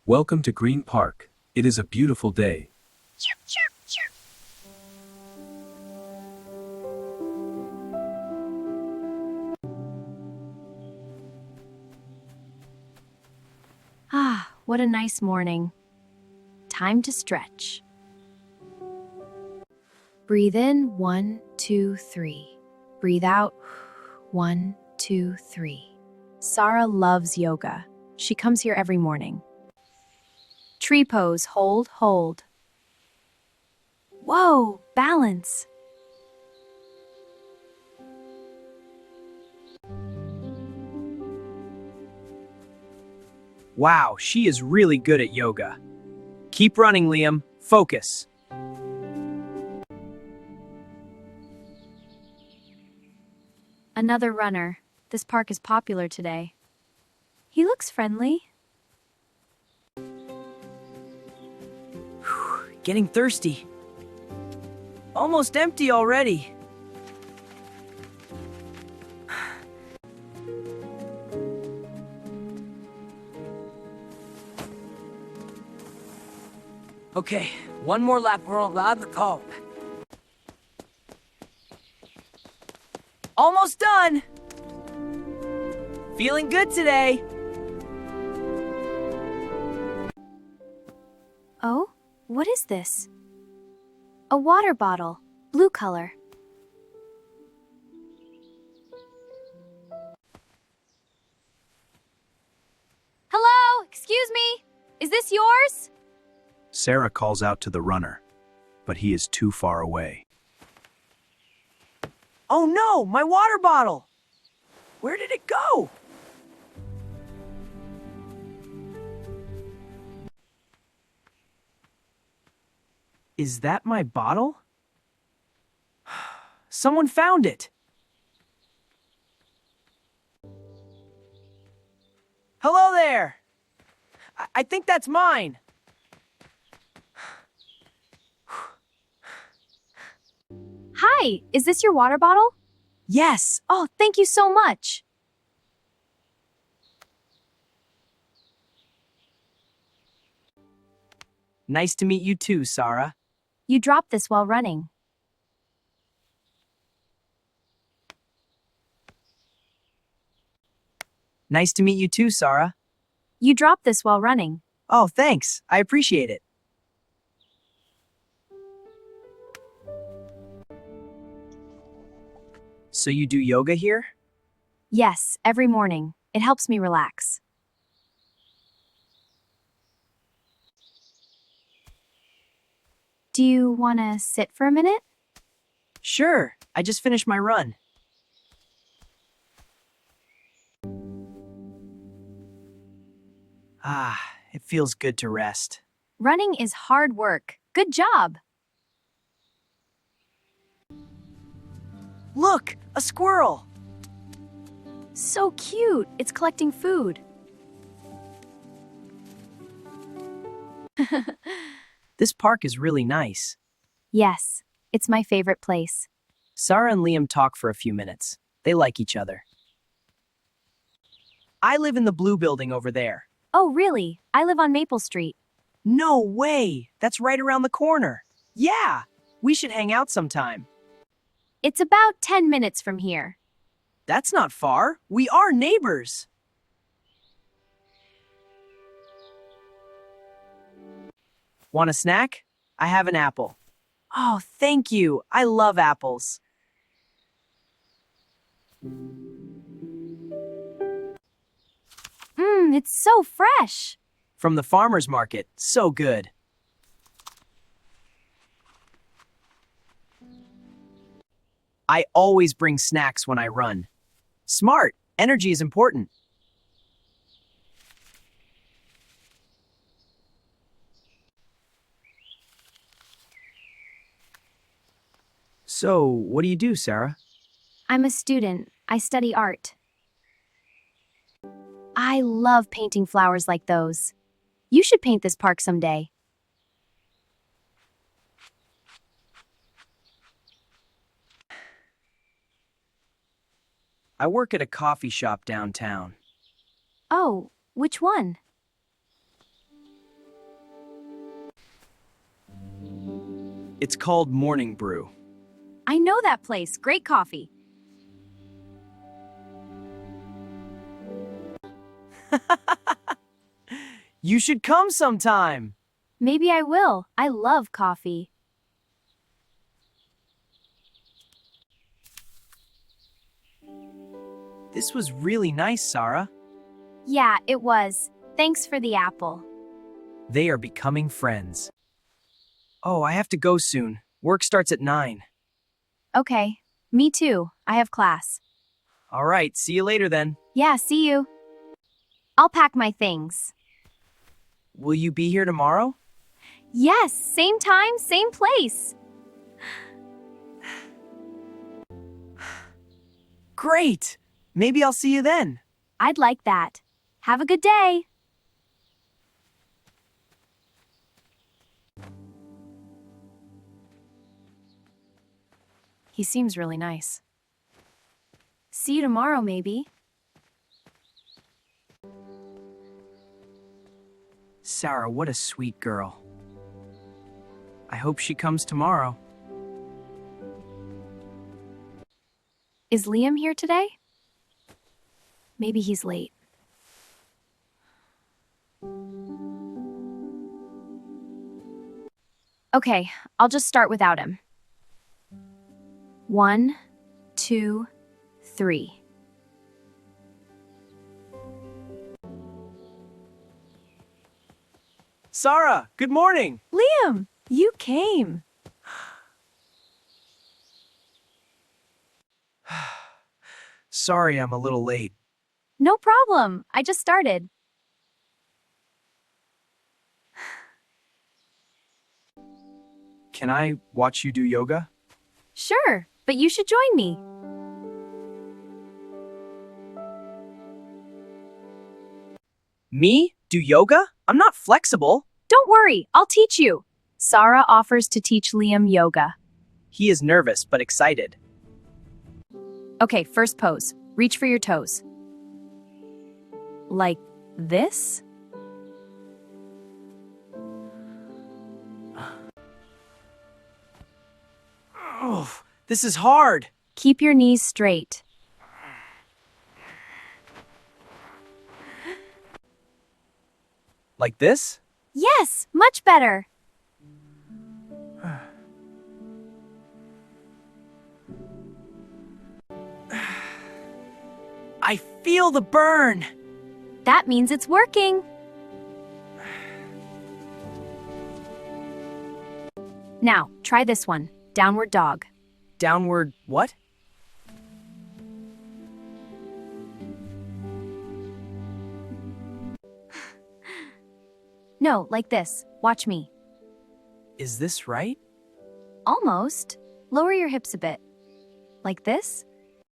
Welcome to Green Park. It is a beautiful day. Chirp, chirp, chirp. Ah, what a nice morning. Time to stretch. Breathe in, 1, 2, 3. Breathe out, 1, 2, 3. Sara loves yoga. She comes here every morning. Tree pose, hold, hold. Whoa, balance. Wow, she is really good at yoga. Keep running, Liam. Focus. Another runner. This park is popular today. He looks friendly. Getting thirsty. Almost empty already. Okay, one more lap, we're allowed to call. Almost done! Feeling good today! Oh, what is this? A water bottle, blue color. Hello, excuse me. Is this yours? Sara calls out to the runner, but he is too far away. Oh no, my water bottle! Where did it go? Is that my bottle? Someone found it! Hello there! I think that's mine! Hi, is this your water bottle? Yes! Oh, thank you so much. Nice to meet you too, Sara. You dropped this while running. Nice to meet you too, Sara. You dropped this while running. Oh, thanks. I appreciate it. So you do yoga here? Yes, every morning. It helps me relax. Do you want to sit for a minute? Sure. I just finished my run. Ah, it feels good to rest. Running is hard work. Good job. Look, a squirrel. So cute. It's collecting food. This park is really nice. Yes, it's my favorite place. Sara and Liam talk for a few minutes. They like each other. I live in the blue building over there. Oh, really? I live on Maple Street. No way! That's right around the corner. Yeah! We should hang out sometime. It's about 10 minutes from here. That's not far. We are neighbors. Want a snack? I have an apple. Oh, thank you. I love apples. It's so fresh. From the farmer's market. So good. I always bring snacks when I run. Smart. Energy is important. So, what do you do, Sara? I'm a student. I study art. I love painting flowers like those. You should paint this park someday. I work at a coffee shop downtown. Oh, which one? It's called Morning Brew. I know that place. Great coffee. You should come sometime. Maybe I will. I love coffee. This was really nice, Sara. Yeah, it was. Thanks for the apple. They are becoming friends. Oh, I have to go soon. Work starts at 9. Okay. Me too. I have class. All right, see you later then. Yeah, see you. I'll pack my things. Will you be here tomorrow? Yes, same time, same place. Great! Maybe I'll see you then. I'd like that. Have a good day. He seems really nice. See you tomorrow, maybe. Sara, what a sweet girl. I hope she comes tomorrow. Is Liam here today? Maybe he's late. Okay, I'll just start without him. 1, 2, 3. Sara, good morning. Liam, you came. Sorry I'm a little late. No problem. I just started. Can I watch you do yoga? Sure, but you should join me. Me? Do yoga? I'm not flexible. Don't worry, I'll teach you. Sara offers to teach Liam yoga. He is nervous but excited. Okay, first pose. Reach for your toes. Like this? Oh, this is hard. Keep your knees straight. Like this? Yes, much better. I feel the burn. That means it's working. Now, try this one. Downward dog. Downward what? No, like this. Watch me. Is this right? Almost. Lower your hips a bit. Like this?